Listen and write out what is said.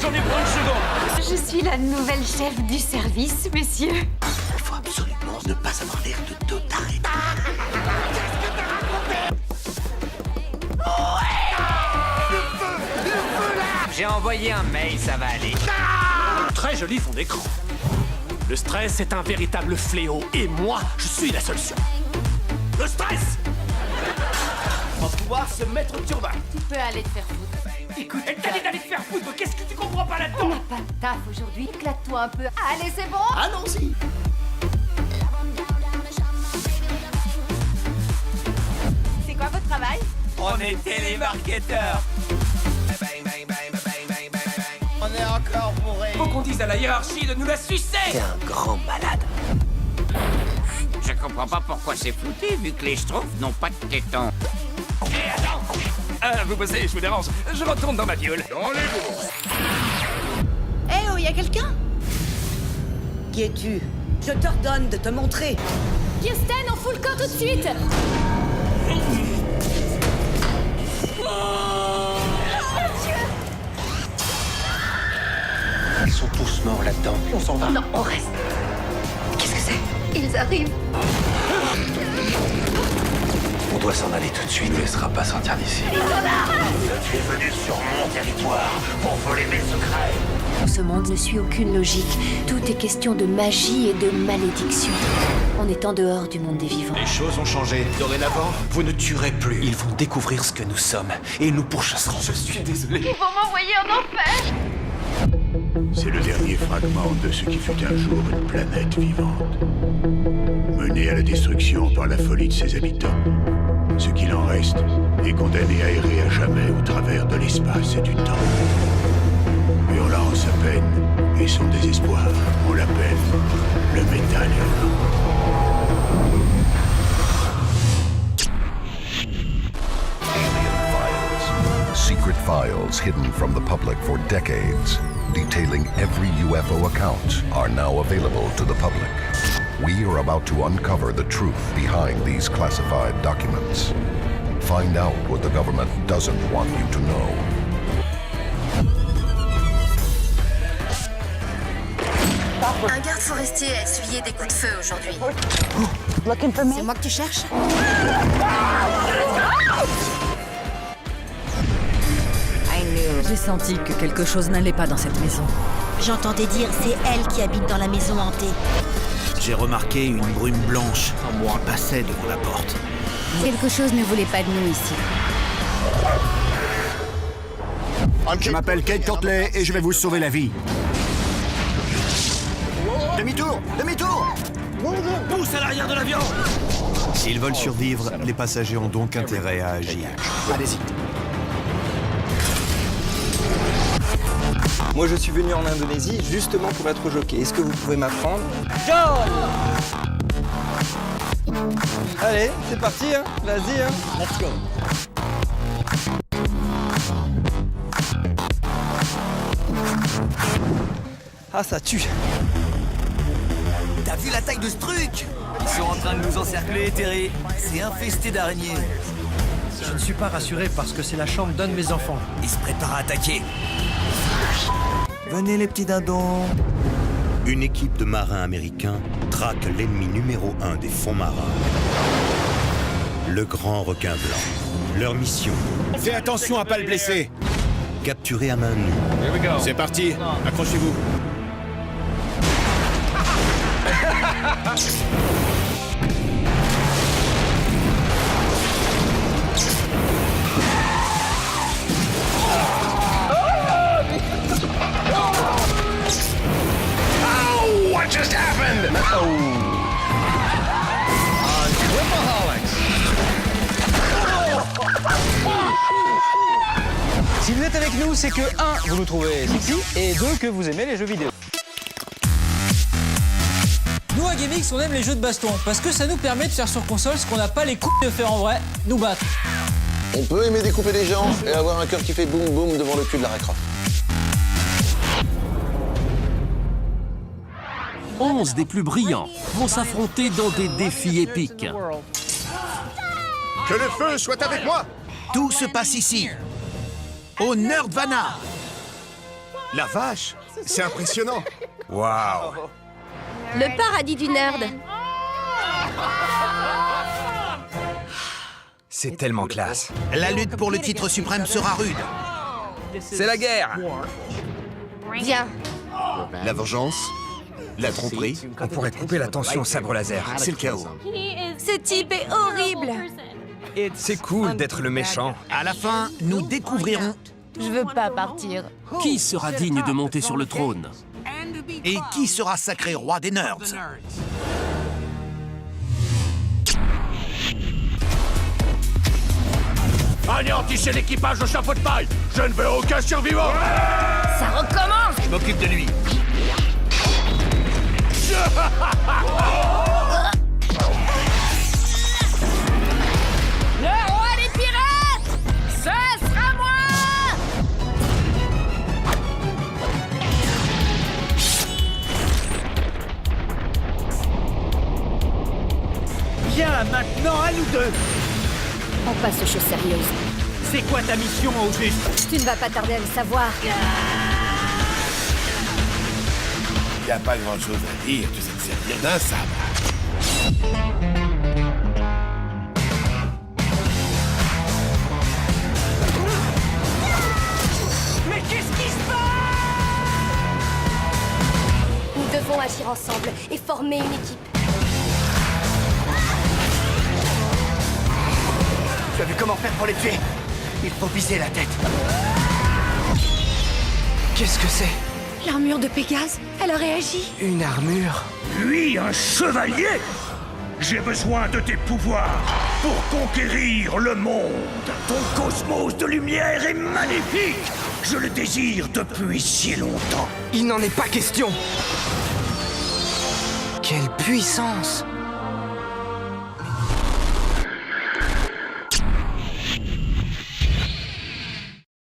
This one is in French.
J'en ai pour une seconde. Je suis la nouvelle chef du service, monsieur. Il faut absolument ne pas avoir l'air de total. J'ai envoyé un mail, ça va aller. Très joli fond d'écran. Le stress est un véritable fléau et moi, je suis la solution. Le stress! On va pouvoir se mettre au turbin. Tu peux aller te faire foutre. Écoute, elle t'a dit d'aller te faire foutre, mais qu'est-ce que tu comprends pas On là-dedans? n'a pas de taf aujourd'hui. Éclate-toi un peu. Allez, c'est bon. Allons-y. C'est quoi votre travail? On est télémarketeurs. On est encore bourré. Faut qu'on dise à la hiérarchie de nous la sucer! T'es un grand malade. Je comprends pas pourquoi c'est flouté, vu que les schtroumpfs n'ont pas de tétons. Et attends! Vous bossez, je vous dérange. Je retourne dans ma viole. Dans les bourses. Eh oh, y a quelqu'un? Qui es-tu? Je t'ordonne de te montrer. Kirsten, on fout le corps tout de suite. Ils sont tous morts là-dedans. On s'en va. Non, on reste. Qu'est-ce que c'est? Ils arrivent. On doit s'en aller tout de suite. Ne laissera pas sortir d'ici. Tu es venu sur mon territoire pour voler mes secrets. Ce monde ne suit aucune logique. Tout est question de magie et de malédiction. On est en dehors du monde des vivants. Les choses ont changé. Dorénavant, vous ne tuerez plus. Ils vont découvrir ce que nous sommes et nous pourchasseront. Je suis désolé. Ils vont m'envoyer en enfer. C'est le dernier fragment de ce qui fut un jour une planète vivante. Menée à la destruction par la folie de ses habitants. Ce qu'il en reste est condamné à errer à jamais au travers de l'espace et du temps. Hurlant sa peine et son désespoir, on l'appelle le métal hurlant. Secret files hidden from the public for decades, detailing every UFO account, are now available to the public. We are about to uncover the truth behind these classified documents. Find out what the government doesn't want you to know. Un garde forestier a essuyé des coups de feu aujourd'hui. C'est moi que tu cherches? J'ai senti que quelque chose n'allait pas dans cette maison. J'entendais dire c'est elle qui habite dans la maison hantée. J'ai remarqué une brume blanche. Un mois passait devant la porte. Quelque chose ne voulait pas de nous ici. Je m'appelle Kate Courtley et je vais vous sauver la vie. Demi-tour! Demi-tour! Pousse à l'arrière de l'avion! S'ils veulent survivre, les passagers ont donc intérêt à agir. Allez-y. Moi, je suis venu en Indonésie justement pour être jockey. Est-ce que vous pouvez m'apprendre? Allez, c'est parti, hein. Vas-y, hein. Let's go. Ah, ça tue. T'as vu la taille de ce truc? Ils sont en train de nous encercler, Terry. C'est infesté d'araignées. Je ne suis pas rassuré parce que c'est la chambre d'un de mes enfants. Ils se préparent à attaquer. Venez les petits dindons. Une équipe de marins américains traque l'ennemi numéro 1 des fonds marins. Le grand requin blanc. Leur mission. Fais attention à pas le blesser. Capturer à main nue. C'est parti. Accrochez-vous. What just happened? Si vous êtes avec nous, c'est que 1, vous nous trouvez sexy, et 2, que vous aimez les jeux vidéo. Nous, à GameX, on aime les jeux de baston, parce que ça nous permet de faire sur console ce qu'on n'a pas les couilles de faire en vrai, nous battre. On peut aimer découper des gens et avoir un cœur qui fait boum boum devant le cul de Lara Croft. 11 des plus brillants vont s'affronter dans des défis épiques. Que le feu soit avec moi! Tout se passe ici, au Nerdvana. La vache! C'est impressionnant! Waouh! Le paradis du nerd. C'est tellement classe. La lutte pour le titre suprême sera rude. C'est la guerre. Viens. La vengeance? La tromperie? On pourrait couper la tension au sabre laser. C'est le chaos. Ce type est horrible. C'est cool d'être le méchant. À la fin, nous découvrirons Je veux pas partir. Qui sera digne de monter sur le trône? et qui sera sacré roi des nerds. Anéantissez l'équipage au chapeau de paille! Je ne veux aucun survivant! Ça recommence! Je m'occupe de lui. Le roi des pirates! Ce sera moi! Bien, maintenant à nous deux. On passe aux choses sérieuses. C'est quoi ta mission au juste? Tu ne vas pas tarder à le savoir. Y a pas grand chose à dire, tu sais te servir d'un sabre. Mais qu'est-ce qui se passe? Nous devons agir ensemble et former une équipe. Tu as vu comment faire pour les tuer? Il faut viser la tête. Qu'est-ce que c'est? L'armure de Pégase, elle a réagi. Une armure? Lui, un chevalier! J'ai besoin de tes pouvoirs pour conquérir le monde. Ton cosmos de lumière est magnifique. Je le désire depuis si longtemps. Il n'en est pas question. Quelle puissance!